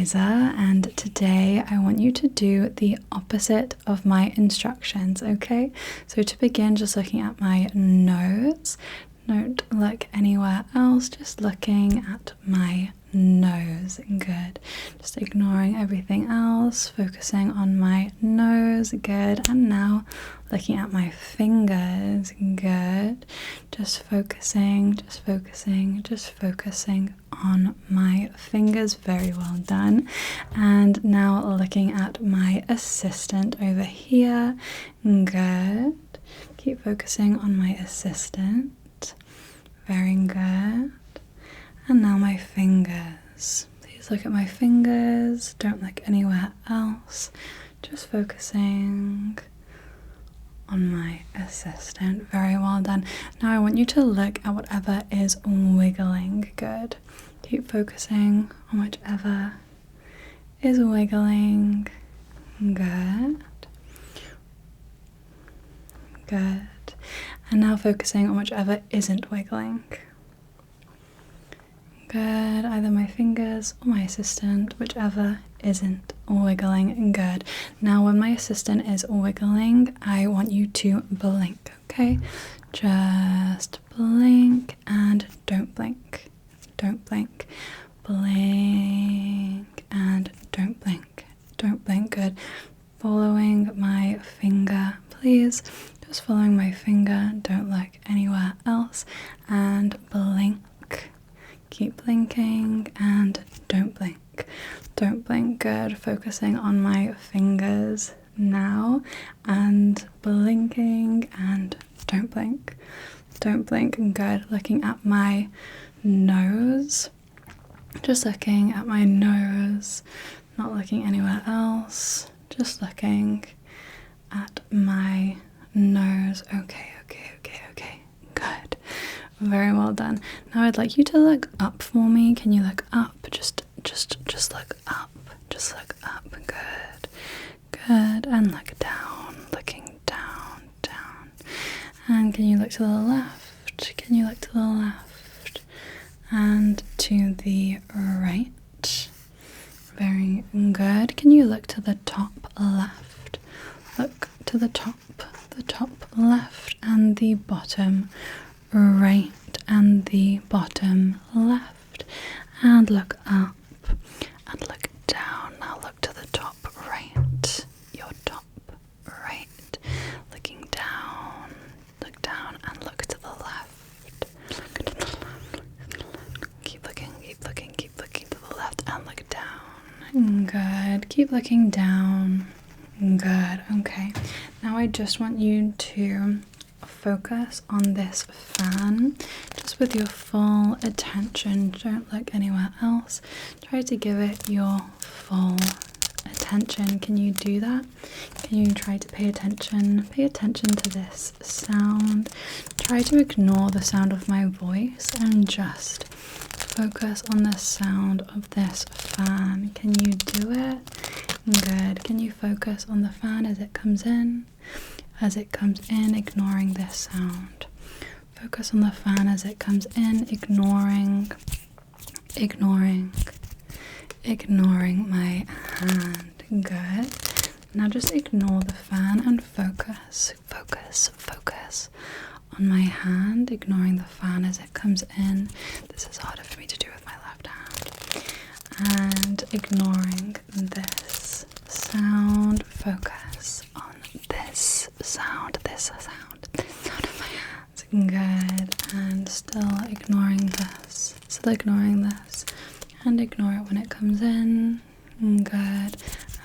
Liza, and today I want you to do the opposite of my instructions, okay? So to begin, just looking at my nose. Don't look anywhere else, just looking at my nose. Good. Just ignoring everything else, focusing on my nose. Good. And now looking at my fingers. Good. Just focusing on my fingers. Very well done. And now looking at my assistant over here. Good. Keep focusing on my assistant. Very good. And now my fingers. Please look at my fingers. Don't look anywhere else. Just focusing on my assistant. Very well done. Now I want you to look at whatever is wiggling. Good. Keep focusing on whichever is wiggling. Good. Good. And now focusing on whichever isn't wiggling. Good. Either my fingers or my assistant, whichever isn't wiggling. Good. Now when my assistant is wiggling, I want you to blink, okay? Just blink and don't blink. Don't blink. Blink and don't blink. Don't blink. Good. Following my finger, please. Just following my finger, don't look anywhere else, and blink. Keep blinking and don't blink. Don't blink. Good. Focusing on my fingers now and blinking and don't blink. Don't blink. Good. Looking at my nose. Just looking at my nose, not looking anywhere else. Just looking at my nose. Okay. Good. Very well done. Now I'd like you to look up for me. Can you look up? Just look up. Just look up. Good. Good. And look down. Looking down. And can you look to the left? Can you look to the left? And to the right. Very good. Can you look to the top left? Look to the top left and the bottom right and the bottom left, and look up and look down. Now look to the top right, your top right, looking down, look down and look to the left. Keep looking to the left and look down. Good. Keep looking down. Good. Okay. Now I just want you to focus on this fan just with your full attention. Don't look anywhere else. Try to give it your full attention. Can you do that? Can you try to pay attention? Pay attention to this sound. Try to ignore the sound of my voice and just focus on the sound of this fan. Can you do it? Good. Can you focus on the fan as it comes in? As it comes in, ignoring this sound. Focus on the fan as it comes in, ignoring my hand. Good. Now just ignore the fan and focus on my hand, ignoring the fan as it comes in. This is harder for me to do with my left hand. And ignoring this sound, focus on this sound of my hands. Good. And still ignoring this. And ignore it when it comes in. Good.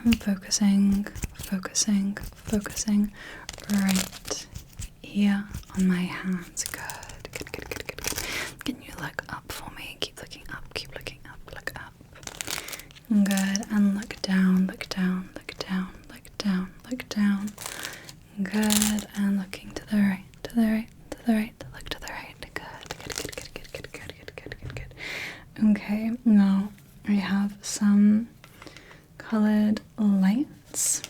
And focusing right here on my hands. Good. Can you look up for me? Keep looking up. Look up. Good. And look down. Good. And looking to the right. Look to the right. Good. Okay. Now I have some colored lights.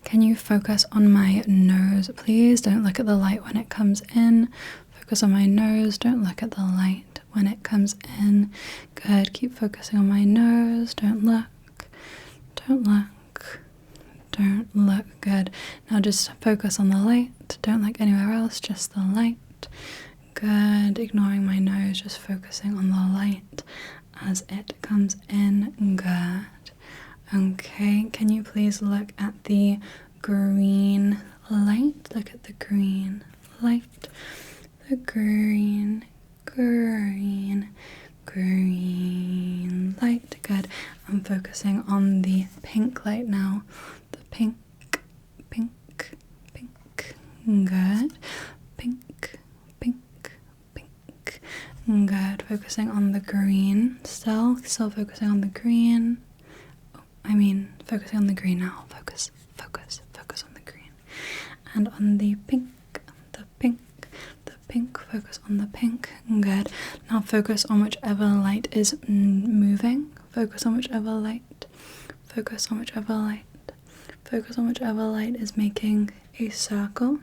Can you focus on my nose, please? Don't look at the light when it comes in. Focus on my nose. Don't look at the light when it comes in. Good. Keep focusing on my nose. Don't look. Don't look. Don't look. Good. Now just focus on the light. Don't look anywhere else, just the light. Good. Ignoring my nose, just focusing on the light as it comes in. Good. Okay, can you please look at the green light? Look at the green light. The green light. Good. I'm focusing on the pink light now. The pink. Good. Pink. Good. Focusing on the green. Still focusing on the green. Focusing on the green now. Focus on the green. And on the pink. Focus on the pink. Good. Now focus on whichever light is moving. Focus on whichever light. Focus on whichever light. Focus on whichever light is making a circle.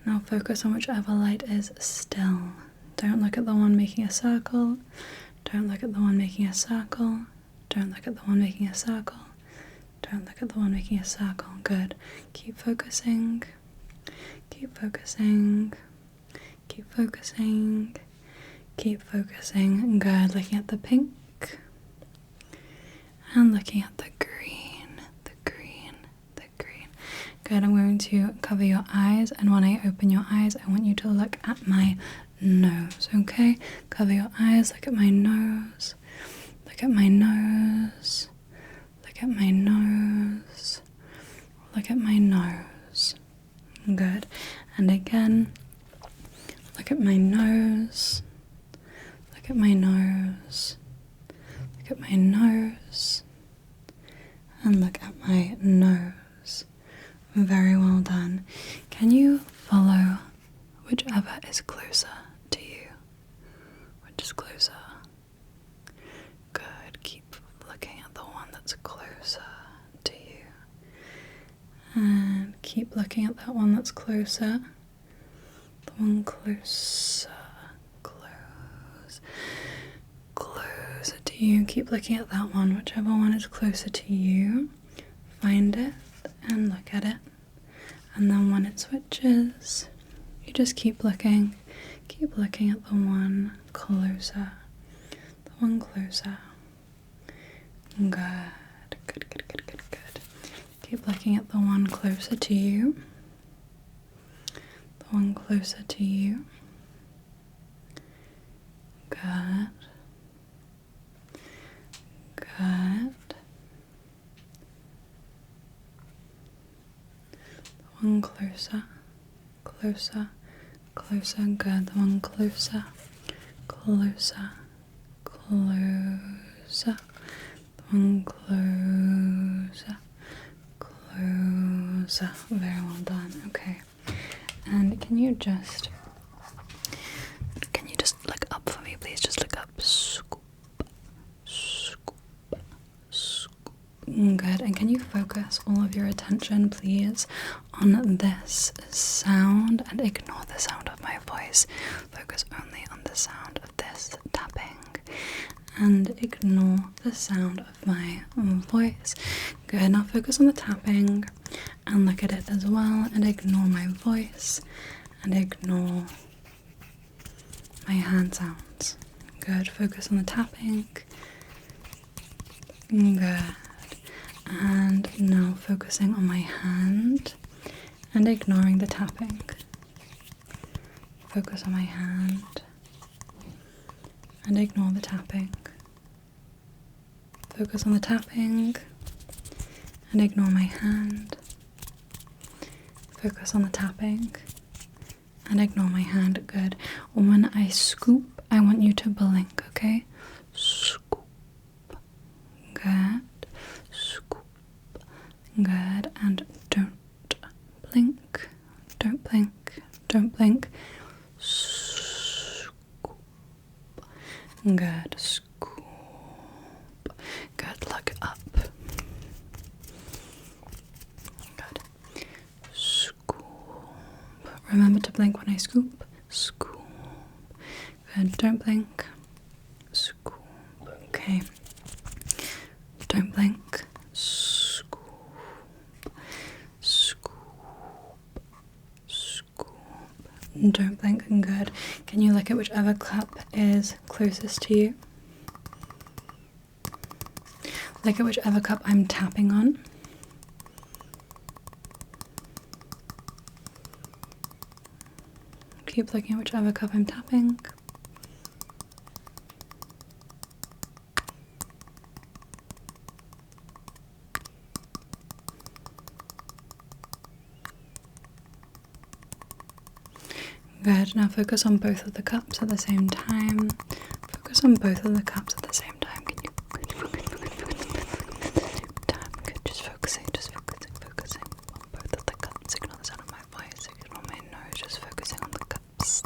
Now focus on whichever light is still. Don't look at the one making a circle. Don't look at the one making a circle. Don't look at the one making a circle. Don't look at the one making a circle. Good. Keep focusing. Keep focusing. Keep focusing. Keep focusing. Good. Looking at the pink. And looking at the green. Good. I'm going to cover your eyes, and when I open your eyes, I want you to look at my nose, okay? Cover your eyes, look at my nose. Look at my nose. Look at my nose. Look at my nose. Good. And again, look at my nose. Look at my nose. Look at my nose. And look at my nose. Very well done. Can you follow whichever is closer to you? Which is closer? Good. Keep looking at the one that's closer to you. And keep looking at that one that's closer. The one closer. Closer to you. Keep looking at that one. Whichever one is closer to you. Find it and look at it. And then when it switches, you just keep looking at the one closer. The one closer. Good. Keep looking at the one closer to you. The one closer to you. Good. One closer. Good. The one closer. The one closer. Very well done. Okay. And can you just look up for me, please? Just look up. Scoop. Good. And can you focus all of your attention, please, on this sound and ignore the sound of my voice? Focus only on the sound of this tapping and ignore the sound of my voice. Good. Now focus on the tapping and look at it as well, and ignore my voice and ignore my hand sounds. Good. Focus on the tapping. Good. And now focusing on my hand and ignoring the tapping. Focus on my hand and ignore the tapping. Focus on the tapping and ignore my hand. Focus on the tapping and ignore my hand. Good. When I scoop, I want you to blink, okay? Scoop. Good. Scoop. Good. And don't blink. Don't blink. Don't blink. Scoop. Good. Scoop. Good. Look up. Good. Scoop. Remember to blink when I scoop. Scoop. Good. Don't blink. Scoop. Okay. Don't blink. Scoop. Scoop. Scoop. Don't blink. Good. Can you look at whichever cup is closest to you? Look at whichever cup I'm tapping on. Keep looking at whichever cup I'm tapping. Good. Now focus on both of the cups at the same time. Focus on both of the cups at the same time. Can you good, just focusing on both of the cups. Ignore the sound of my voice, ignore my nose, just focusing on the cups,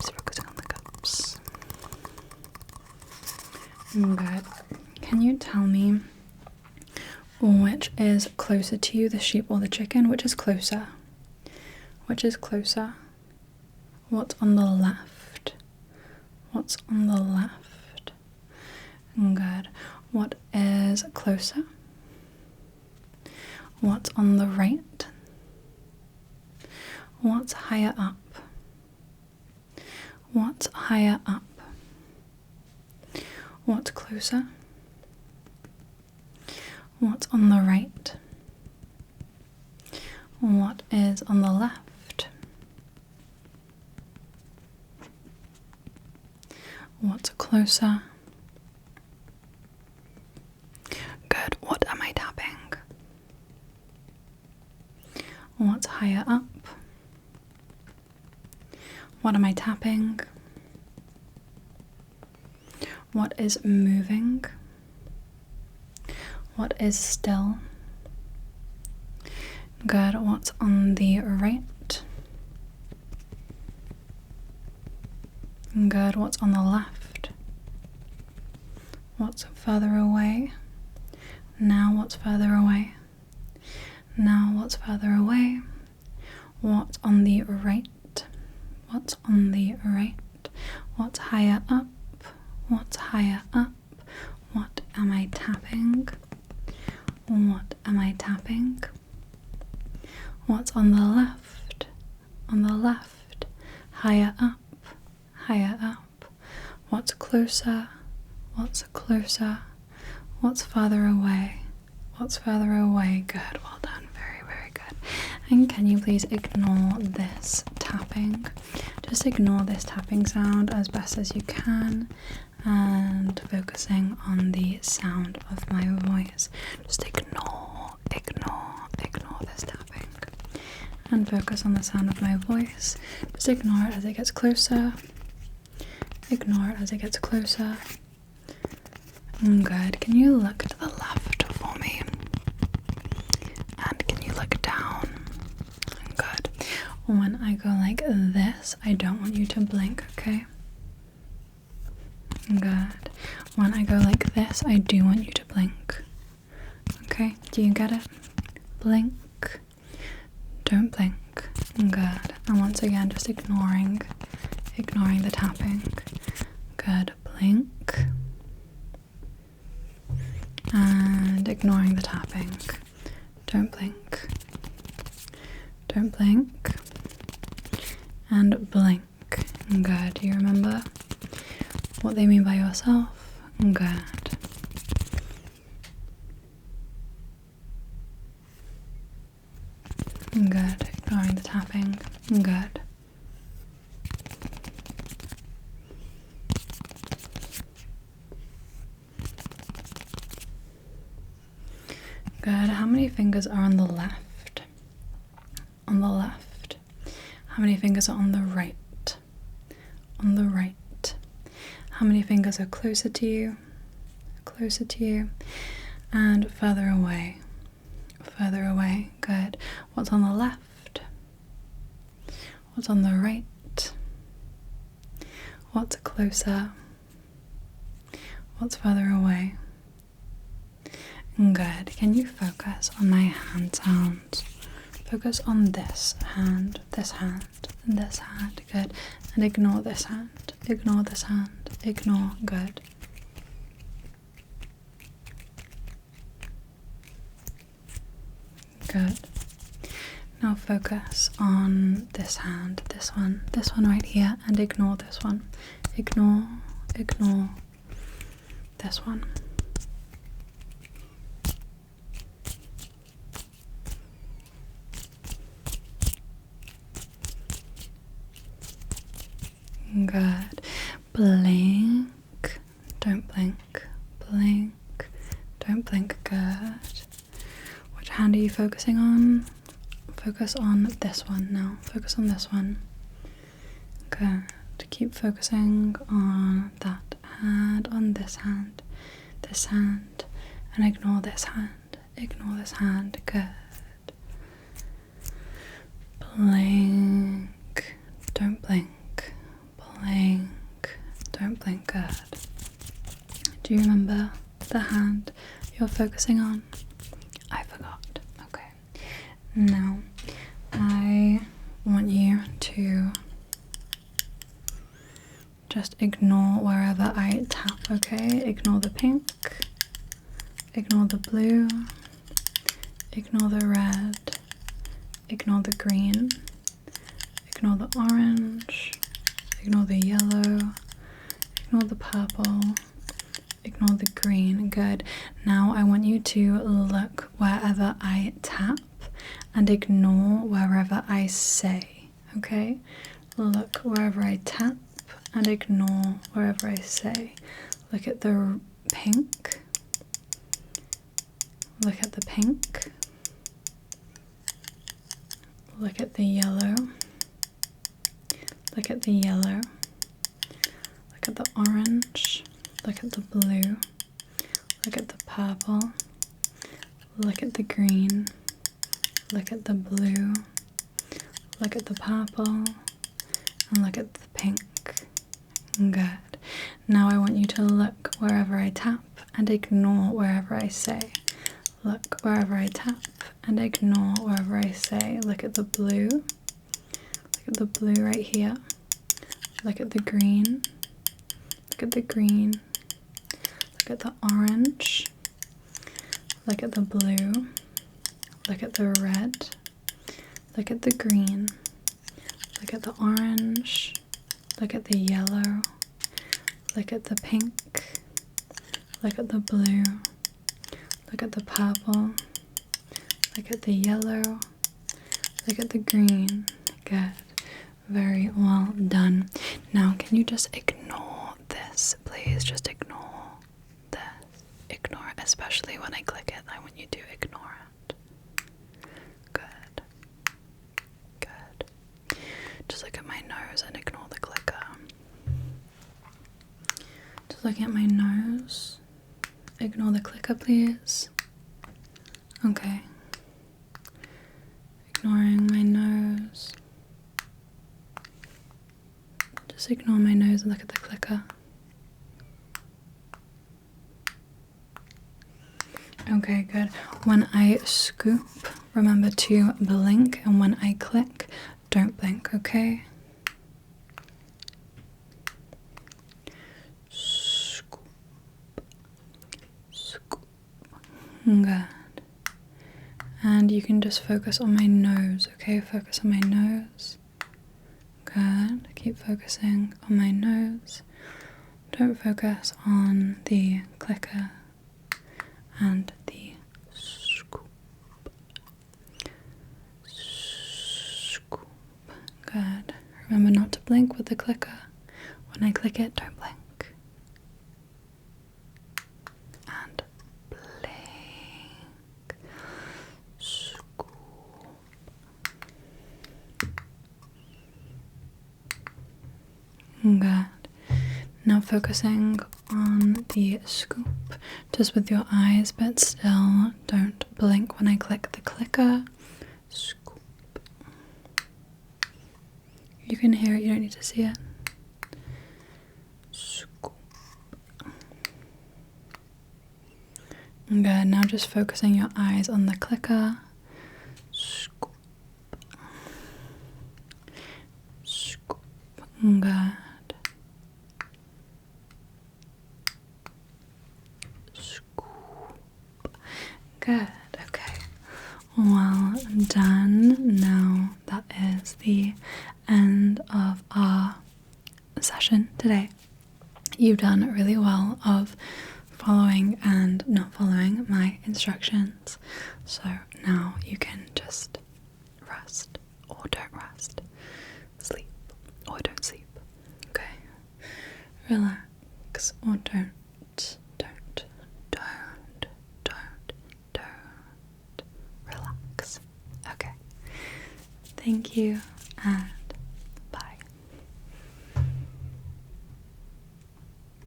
focusing on the cups. Good. Can you tell me which is closer to you, the sheep or the chicken? Which is closer? Which is closer? What's on the left? What's on the left? Good. What is closer? What's on the right? What's higher up? What's higher up? What's closer? What's on the right? What is on the left? What's closer? Good. What am I tapping? What's higher up? What am I tapping? What is moving? What is still? Good. What's on the right? Good. What's on the left? What's further away? Now what's further away? Now what's further away? What's on the right? What's on the right? What's higher up? What's higher up? What am I tapping? What am I tapping? What's on the left? On the left. Higher up. Higher up. What's closer? What's closer? What's farther away? What's further away? Good. Well done. Very, very good. And can you please ignore this tapping? Just ignore this tapping sound as best as you can and focusing on the sound of my voice. Just ignore this tapping and focus on the sound of my voice. Just ignore it as it gets closer. Ignore it as it gets closer. Good. Can you look to the left for me? And can you look down? Good. When I go like this, I don't want you to blink, okay? Good. When I go like this, I do want you to blink. Okay? Do you get it? Blink. Don't blink. Good. And once again, just ignoring the tapping. Good. Blink. And ignoring the tapping. Don't blink. Don't blink. And blink. Good. Do you remember what they mean by yourself? Good. Good. Ignoring the tapping. Good. Good. How many fingers are on the left? On the left. How many fingers are on the right? On the right. How many fingers are closer to you? Closer to you. And further away. Further away. Good. What's on the left? What's on the right? What's closer? What's further away? Good. Can you focus on my hand sounds? Focus on this hand, and this hand, good. And ignore this hand, ignore this hand, ignore, good. Good. Now focus on this hand, this one right here, and ignore this one. Ignore this one. Good. Blink. Don't blink. Blink. Don't blink. Good. Which hand are you focusing on? Focus on this one now. Focus on this one. Good. Keep focusing on that hand, on this hand, and ignore this hand. Ignore this hand. Good. Blink. Don't blink. Blink. Don't blink. Good. Do you remember the hand you're focusing on? I forgot. Okay. Now, I want you to just ignore wherever I tap, okay? Ignore the pink, ignore the blue, ignore the red, ignore the green, ignore the orange, ignore the yellow, ignore the purple, ignore the green. Good. Now I want you to look wherever I tap and ignore wherever I say, okay? Look wherever I tap and ignore wherever I say. Look at the pink. Look at the pink. Look at the yellow. Look at the yellow. Look at the orange. Look at the blue. Look at the purple. Look at the green. Look at the blue. Look at the purple. And look at the pink. Good. Now I want you to look wherever I tap and ignore wherever I say. Look wherever I tap and ignore wherever I say. Look at the blue. Look at the blue right here. Look at the green. Look at the green. Look at the orange. Look at the blue. Look at the red. Look at the green. Look at the orange. Look at the yellow. Look at the pink. Look at the blue. Look at the purple. Look at the yellow. Look at the green. Good. Very well done. Now, can you just ignore this, please? Just ignore this. Ignore it, especially when I click it. I want you to ignore it. Good. Good. Just look at my nose and ignore the clicker. Just looking at my nose. Ignore the clicker, please. Okay. Ignoring my nose. Just ignore my nose and look at the clicker. Okay, good. When I scoop, remember to blink, and when I click, don't blink, okay? Scoop. Scoop. Good. And you can just focus on my nose, okay? Focus on my nose. Good. Keep focusing on my nose. Don't focus on the clicker and the scoop. Scoop. Good. Remember not to blink with the clicker. When I click it, don't blink. And blink. Scoop. Good. Now focusing on the scoop, just with your eyes, but still don't blink when I click the clicker. Scoop. You can hear it, you don't need to see it. Scoop. Good. Now just focusing your eyes on the clicker. Scoop. Good. Scoop. Good. Okay. Well done. Now that is the end of our session today. You've done really well of following and not following my instructions. So now you can just rest or don't rest, sleep or don't sleep. Okay. Relax or don't relax. Okay. Thank you and